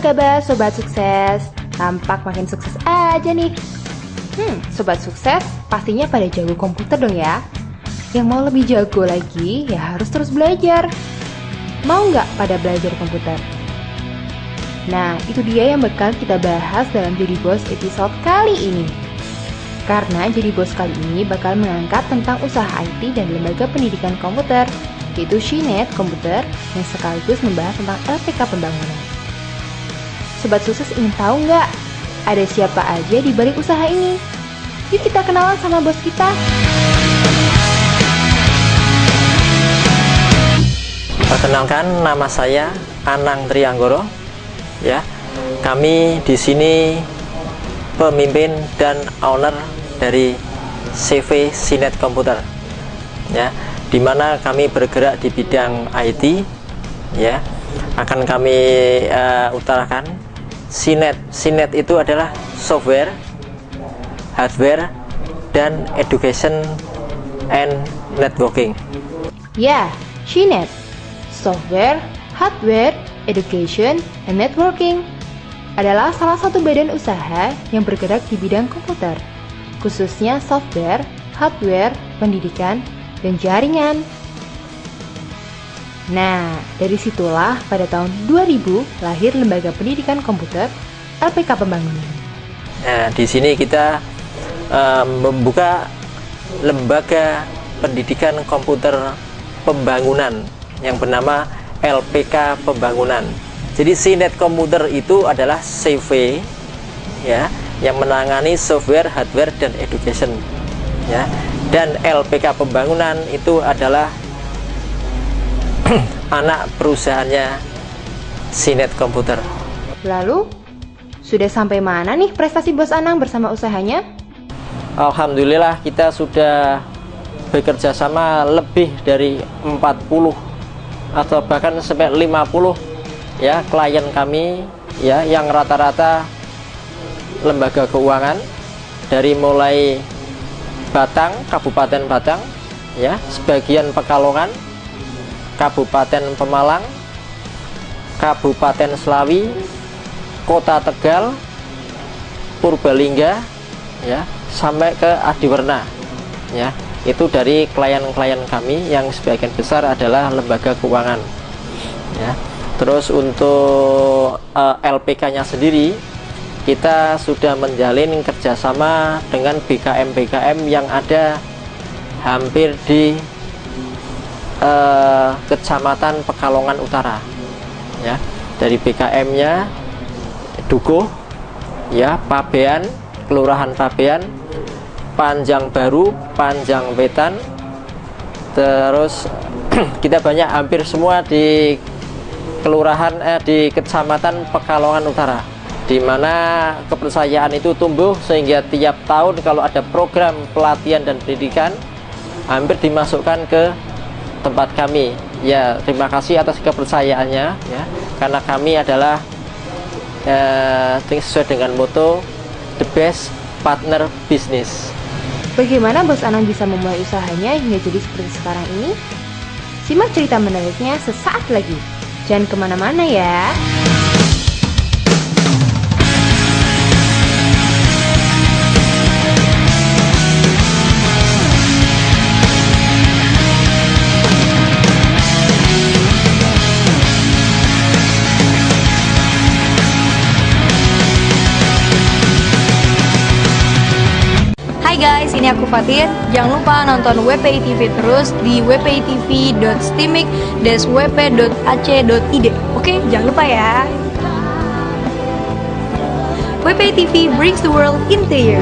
kabar Sobat Sukses? Tampak makin sukses aja nih. Sobat Sukses pastinya pada jago komputer dong ya. Yang mau lebih jago lagi ya harus terus belajar. Mau nggak pada belajar komputer? Nah, itu dia yang bakal kita bahas dalam Jadi Bos episode kali ini. Karena Jadi Bos kali ini bakal mengangkat tentang usaha IT dan lembaga pendidikan komputer, yaitu Shinet Komputer, yang sekaligus membahas tentang LPK Pembangunan. Sobat Sukses ingin tahu nggak ada siapa aja di balik usaha ini? Yuk kita kenalan sama bos kita. Perkenalkan, nama saya Anang Trianggoro. Ya, kami di sini pemimpin dan owner dari CV Shinet Komputer. Ya, di mana kami bergerak di bidang IT. Ya, akan kami utarakan. Shinet itu adalah software, hardware, dan education and networking. Ya, Shinet, software, hardware, education, and networking adalah salah satu badan usaha yang bergerak di bidang komputer, khususnya software, hardware, pendidikan, dan jaringan. Nah, dari situlah pada tahun 2000 lahir Lembaga Pendidikan Komputer LPK Pembangunan. Nah, di sini kita membuka Lembaga Pendidikan Komputer Pembangunan yang bernama LPK Pembangunan. Jadi Shinet Komputer itu adalah CV ya, yang menangani software, hardware, dan education ya. Dan LPK Pembangunan itu adalah anak perusahaannya Shinet Komputer. Lalu, sudah sampai mana nih prestasi Bos Anang bersama usahanya? Alhamdulillah kita sudah bekerja sama lebih dari 40 atau bahkan sampai 50 ya klien kami ya, yang rata-rata lembaga keuangan dari mulai Batang, Kabupaten Batang ya, sebagian Pekalongan, Kabupaten Pemalang, Kabupaten Slawi, Kota Tegal, Purbalingga ya, sampai ke Adiwerna ya. Itu dari klien-klien kami yang sebagian besar adalah lembaga keuangan ya. Terus untuk LPK-nya sendiri, kita sudah menjalin kerjasama dengan BKM-BKM yang ada hampir di Kecamatan Pekalongan Utara ya. Dari BKM-nya Dukuh ya, Pabean, Kelurahan Pabean, Panjang Baru, Panjang Wetan. Terus kita banyak, hampir semua di kelurahan di Kecamatan Pekalongan Utara, di mana kepercayaan itu tumbuh sehingga tiap tahun kalau ada program pelatihan dan pendidikan hampir dimasukkan ke tempat kami. Ya, terima kasih atas kepercayaannya ya, karena kami adalah sesuai dengan moto the best partner business. Bagaimana Bos Anang bisa memulai usahanya hingga jadi seperti sekarang ini? Simak cerita menariknya sesaat lagi. Jangan kemana-mana ya. Hai guys, ini aku Fatin. Jangan lupa nonton WPI TV terus di wpitv.stimik-wp.ac.id. Oke, jangan lupa ya. WPI TV brings the world into you.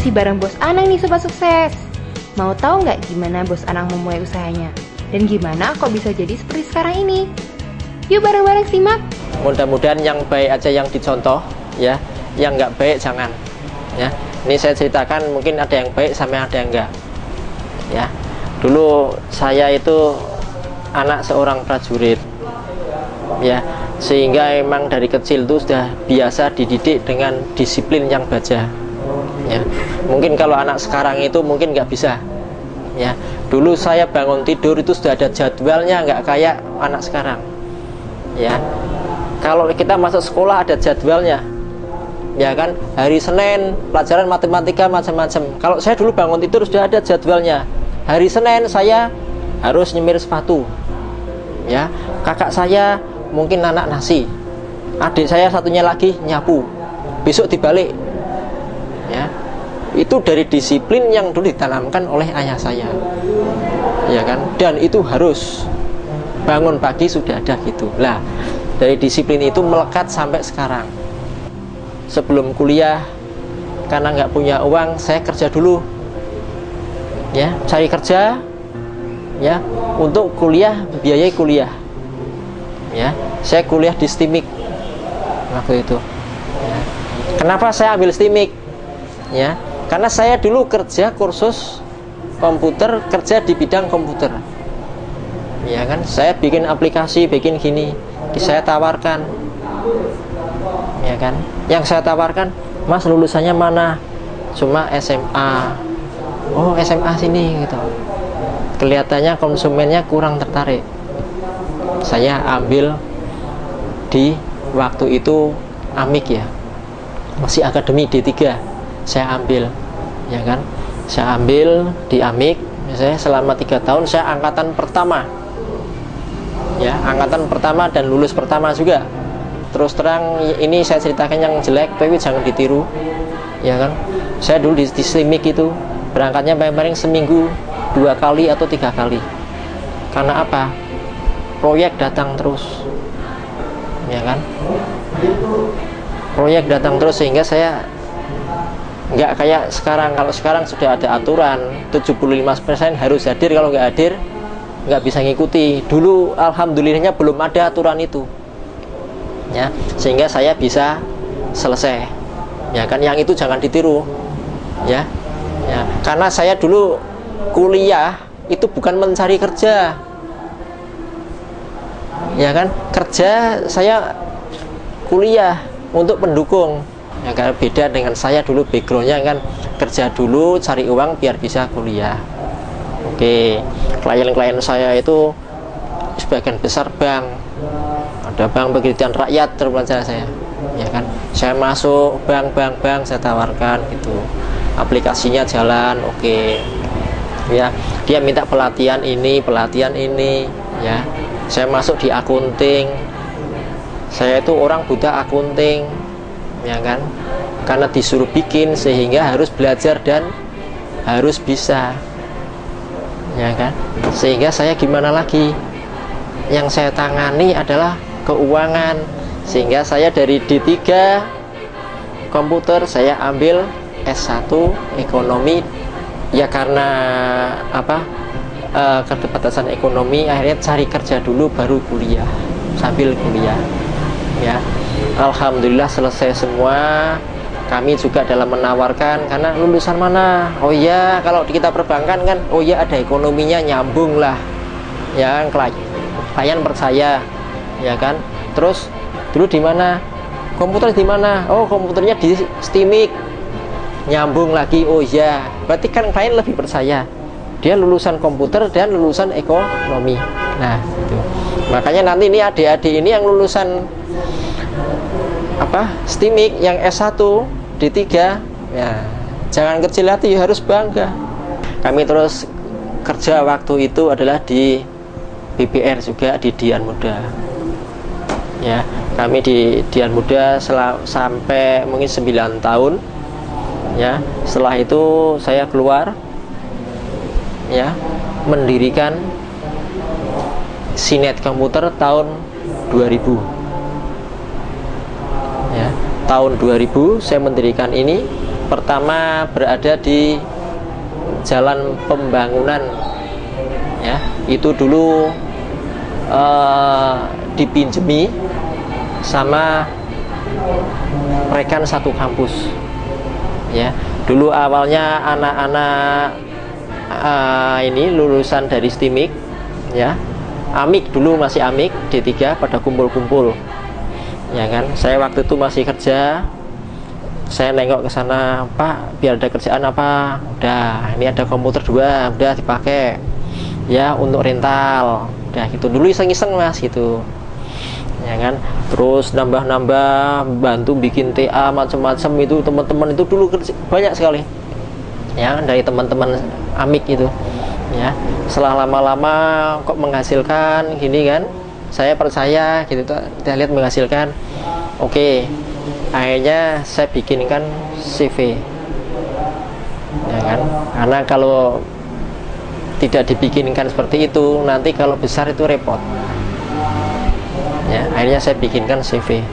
Masih bareng Bos Anang nih Sobat Sukses. Mau tahu nggak gimana Bos Anang memulai usahanya? Dan gimana kok bisa jadi seperti sekarang ini? Yuk bareng-bareng simak. Mudah-mudahan yang baik aja yang dicontoh, ya. Yang nggak baik jangan. Ya. Ini saya ceritakan, mungkin ada yang baik sama ada yang enggak. Ya. Dulu saya itu anak seorang prajurit. Ya. Sehingga emang dari kecil tuh sudah biasa dididik dengan disiplin yang baja. Ya. Mungkin kalau anak sekarang itu mungkin nggak bisa. Ya. Dulu saya bangun tidur itu sudah ada jadwalnya, nggak kayak anak sekarang. Ya. Kalau kita masuk sekolah ada jadwalnya. Ya kan, hari Senin pelajaran matematika macam-macam. Kalau saya dulu bangun tidur sudah ada jadwalnya. Hari Senin saya harus nyemir sepatu. Ya. Kakak saya mungkin anak nasi, adik saya satunya lagi nyapu, besok dibalik. Ya, itu dari disiplin yang dulu ditanamkan oleh ayah saya, ya kan. Dan itu harus bangun pagi sudah ada gitu. Lah, dari disiplin itu melekat sampai sekarang. Sebelum kuliah, karena nggak punya uang, saya kerja dulu. Ya, cari kerja, ya, untuk kuliah, biayai kuliah. Ya, saya kuliah di STIMIK waktu itu. Ya. Kenapa saya ambil STIMIK? Ya, karena saya dulu kerja kursus komputer, kerja di bidang komputer. Ya kan, saya bikin aplikasi, bikin gini, saya tawarkan. Ya kan, yang saya tawarkan, Mas lulusannya mana? Cuma SMA. Oh, SMA sini gitu. Kelihatannya konsumennya kurang tertarik. Saya ambil di waktu itu Amik ya, masih akademi D3 saya ambil, ya kan. Saya ambil di Amik, saya selama 3 tahun saya angkatan pertama, ya, angkatan pertama dan lulus pertama juga. Terus terang ini saya ceritakan yang jelek, tapi jangan ditiru, ya kan. Saya dulu di STIMIK itu berangkatnya paling-paling seminggu 2 kali atau 3 kali. Karena apa? Proyek datang terus, ya kan. Proyek datang terus sehingga saya nggak kayak sekarang. Kalau sekarang sudah ada aturan 75% harus hadir, kalau nggak hadir nggak bisa ngikuti. Dulu alhamdulillahnya belum ada aturan itu, ya, sehingga saya bisa selesai, ya kan. Yang itu jangan ditiru, ya, ya. Karena saya dulu kuliah itu bukan mencari kerja, ya kan. Kerja saya kuliah untuk pendukung, ya kan. Beda dengan saya dulu backgroundnya kan kerja dulu cari uang biar bisa kuliah. Oke, klien-klien saya itu sebagian besar bank, ada Bank Pegadaian Rakyat terpelajar saya, ya kan. Saya masuk bank saya tawarkan gitu, aplikasinya jalan, oke, ya. Dia minta pelatihan ini, ya. Saya masuk di akunting. Saya itu orang buta akunting, ya kan. Karena disuruh bikin sehingga harus belajar dan harus bisa, ya kan. Sehingga saya gimana lagi? Yang saya tangani adalah keuangan. Sehingga saya dari D3 komputer saya ambil S1 ekonomi, ya karena apa? Keterbatasan ekonomi, akhirnya cari kerja dulu baru kuliah, sambil kuliah, ya. Alhamdulillah selesai semua. Kami juga dalam menawarkan, karena lulusan mana? Oh iya, kalau kita perbankan kan, oh iya ada ekonominya, nyambung lah, ya. Klien percaya, ya kan. Terus dulu di mana? Komputer di mana? Oh, komputernya di STIMIK, nyambung lagi. Oh iya, berarti kan klien lebih percaya. Dia lulusan komputer dan lulusan ekonomi. Nah, itu. Makanya nanti ini adik-adik ini yang lulusan apa? STIMIK yang S1, D3, ya, jangan kecil hati, harus bangga. Kami terus kerja waktu itu adalah di BPR juga, di Dian Muda. Ya, kami di Dian Muda sampai mungkin 9 tahun. Ya, setelah itu saya keluar, ya, mendirikan Sinet Komputer tahun 2000. Ya, tahun 2000 saya mendirikan ini, pertama berada di jalan pembangunan, ya. Itu dulu dipinjemi sama rekan satu kampus, ya. Dulu awalnya anak-anak ini lulusan dari STIMIK, ya. Amik dulu masih Amik D3 pada kumpul-kumpul, ya kan. Saya waktu itu masih kerja, saya nengok ke sana, Pak, biar ada kerjaan apa? Udah, ini ada komputer 2, udah dipakai, ya, untuk rental, udah gitu. Dulu iseng-iseng Mas gitu, ya kan. Terus nambah-nambah, bantu bikin TA macam-macam itu, teman-teman itu dulu banyak sekali, ya, dari teman-teman Amik itu, ya. Setelah lama-lama kok menghasilkan gini kan, saya percaya gitu, kita lihat menghasilkan, oke. Akhirnya saya bikinkan CV, ya kan. Karena kalau tidak dibikinkan seperti itu, nanti kalau besar itu repot, ya. Akhirnya saya bikinkan CV,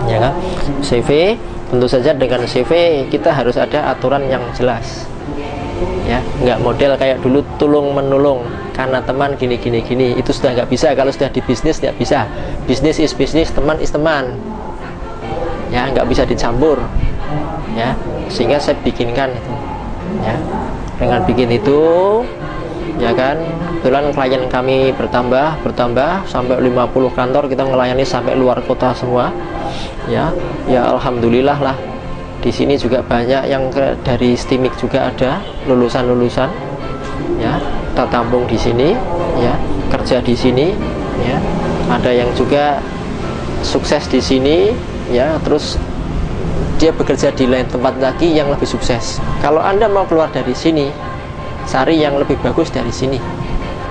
ya kan. CV, tentu saja dengan CV kita harus ada aturan yang jelas, ya. Nggak model kayak dulu tulung menulung karena teman gini, itu sudah nggak bisa. Kalau sudah di bisnis nggak bisa. Bisnis is bisnis, teman is teman, ya, nggak bisa dicampur, ya. Sehingga saya bikinkan itu, ya. Dengan bikin itu, ya kan, kebetulan klien kami bertambah sampai 50 kantor, kita melayani sampai luar kota semua, ya. Ya alhamdulillah lah, di sini juga banyak yang dari STIMIK juga ada lulusan, ya, kita tampung di sini, ya, kerja di sini, ya. Ada yang juga sukses di sini, ya, terus dia bekerja di lain tempat lagi yang lebih sukses. Kalau Anda mau keluar dari sini, cari yang lebih bagus dari sini,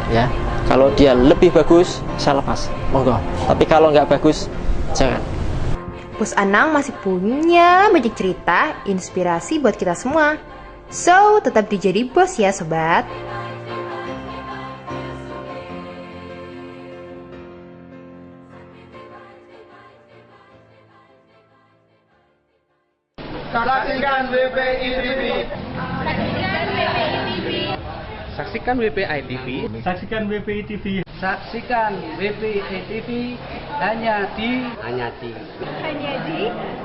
ya. Kalau dia lebih bagus, saya lepas, monggo. Tapi kalau nggak bagus, jangan. Bos Anang masih punya banyak cerita, inspirasi buat kita semua. So, tetap dijadi bos ya sobat. Saksikan WPI TV. Saksikan WPI TV. Saksikan WPI TV. Saksikan WPI TV hanya di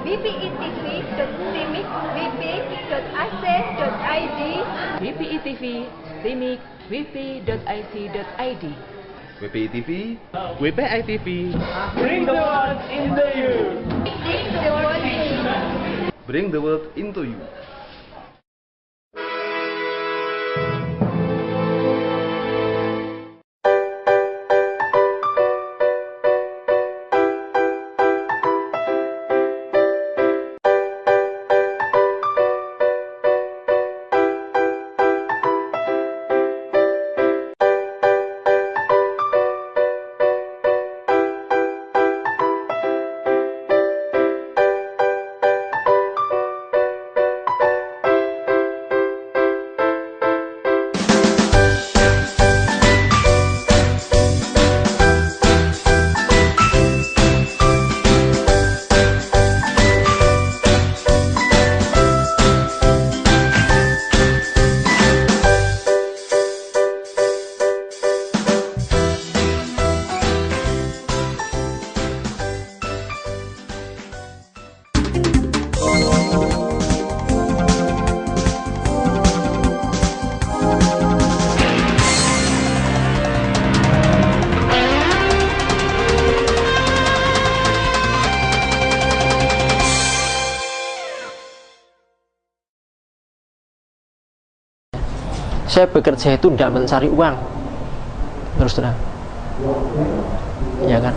wpitv.stimik.wp.ac.id WPI-TV, STIMIK, wp.ic.id. WPI TV. WPI TV. Bring the world into you. Bring the world to you. Bring the world into you. Saya bekerja itu tidak mencari uang, terus terang, ya kan.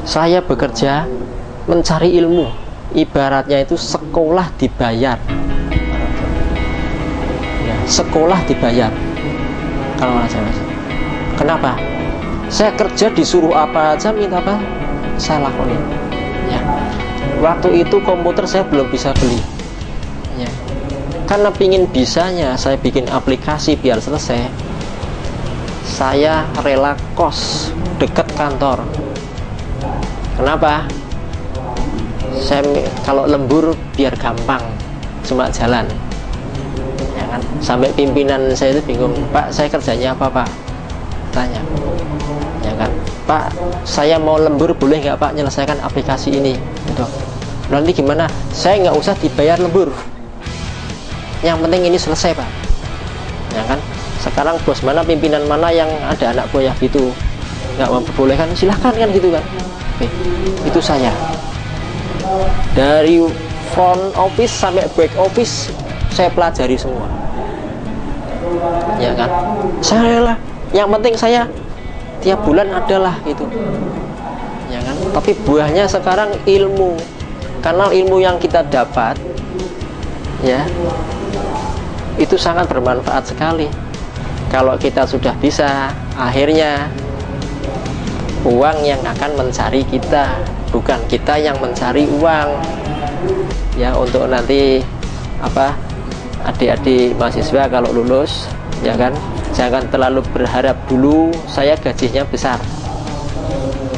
Saya bekerja mencari ilmu, ibaratnya itu sekolah dibayar, ya, sekolah dibayar. Kalau saya, kenapa? Saya kerja disuruh apa aja, minta apa, saya lakukan, ya. Waktu itu komputer saya belum bisa beli, ya. Karena pingin bisanya saya bikin aplikasi biar selesai, saya rela kos dekat kantor. Kenapa? Saya kalau lembur biar gampang, cuma jalan, ya kan? Sampai pimpinan saya itu bingung, Pak, saya kerjanya apa, Pak? Tanya, ya kan? Pak, saya mau lembur, boleh nggak, Pak, menyelesaikan aplikasi ini? Gitu. Nanti gimana? Saya nggak usah dibayar lembur, yang penting ini selesai, Pak, ya kan? Sekarang bos mana, pimpinan mana yang ada anak buah gitu nggak memperbolehkan, silahkan kan gitu kan. Oke, itu saya dari front office sampai back office saya pelajari semua, ya kan? Saya lah, yang penting saya tiap bulan adalah gitu, ya kan? Tapi buahnya sekarang ilmu, karena ilmu yang kita dapat, ya, itu sangat bermanfaat sekali. Kalau kita sudah bisa, akhirnya uang yang akan mencari kita, bukan kita yang mencari uang. Ya, untuk nanti apa, adik-adik mahasiswa kalau lulus, ya kan, jangan terlalu berharap dulu saya gajinya besar.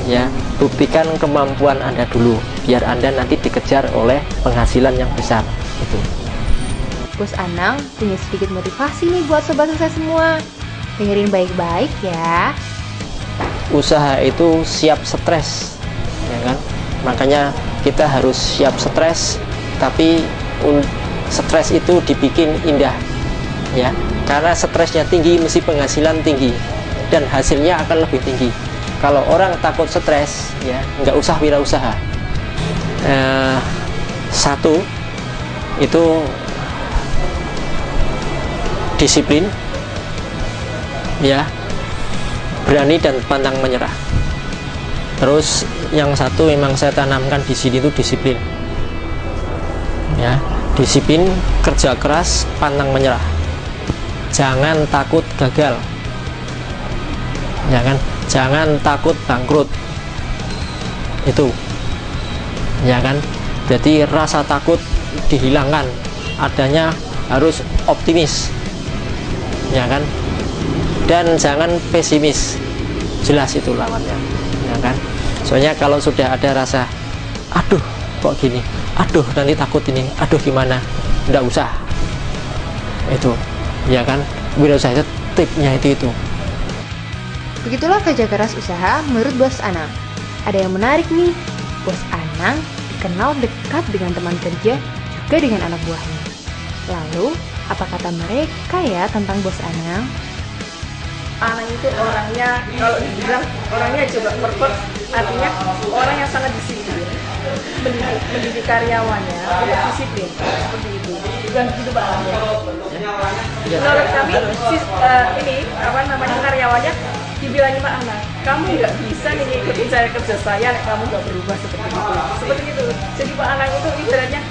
Ya, buktikan kemampuan Anda dulu, biar Anda nanti dikejar oleh penghasilan yang besar. Itu. Bos Anang punya sedikit motivasi nih buat sobat sukses semua. Dengerin baik-baik ya. Usaha itu siap stres, ya kan? Makanya kita harus siap stres, tapi stres itu dibikin indah, ya. Karena stresnya tinggi, mesti penghasilan tinggi dan hasilnya akan lebih tinggi. Kalau orang takut stres, ya nggak usah wirausaha. Satu itu disiplin, ya, berani dan pantang menyerah. Terus yang satu memang saya tanamkan di sini itu disiplin, ya, disiplin, kerja keras, pantang menyerah. Jangan takut gagal, ya kan? Jangan takut bangkrut, itu, ya kan? Jadi rasa takut dihilangkan, adanya harus optimis, ya kan? Dan jangan pesimis, jelas itu lawannya, ya kan? Soalnya kalau sudah ada rasa, aduh kok gini, aduh nanti takut ini, aduh gimana, nggak usah, itu, ya kan? Wirausaha itu tipnya itu. Begitulah kerja keras usaha menurut Bos Anang. Ada yang menarik nih, Bos Anang dikenal dekat dengan teman kerja, juga dengan anak buahnya. Lalu, apa kata mereka ya tentang Bos Anang? Anang itu orangnya, kalau dibilang orangnya juga perfect, artinya orang yang sangat disiplin, mendidik karyawannya, tidak disiplin, seperti itu. Bukan begitu Pak Anang ya? Menurut kami, karyawannya dibilangin Pak Anang, kamu nggak bisa nih ngikutin cara kerja saya, kamu nggak berubah seperti itu. Seperti itu. Jadi Pak Anang itu ibaratnya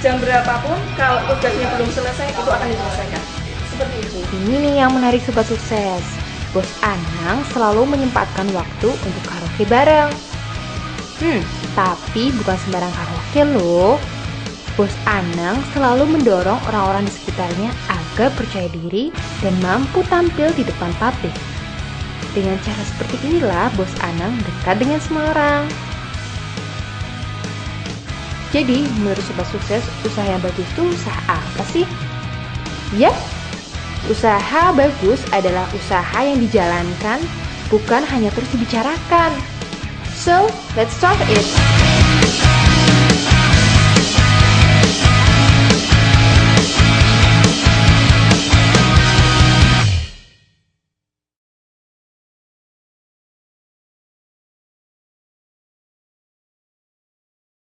jam berapapun, kalau tugasnya belum selesai, itu akan diselesaikan. Seperti itu. Ini nih yang menarik sobat sukses. Bos Anang selalu menyempatkan waktu untuk karaoke bareng. Tapi bukan sembarang karaoke loh. Bos Anang selalu mendorong orang-orang di sekitarnya agar percaya diri dan mampu tampil di depan publik. Dengan cara seperti inilah Bos Anang dekat dengan semua orang. Jadi, menurut sobat sukses, usaha yang bagus itu usaha apa sih? Ya, usaha bagus adalah usaha yang dijalankan, bukan hanya terus dibicarakan. So, let's start it!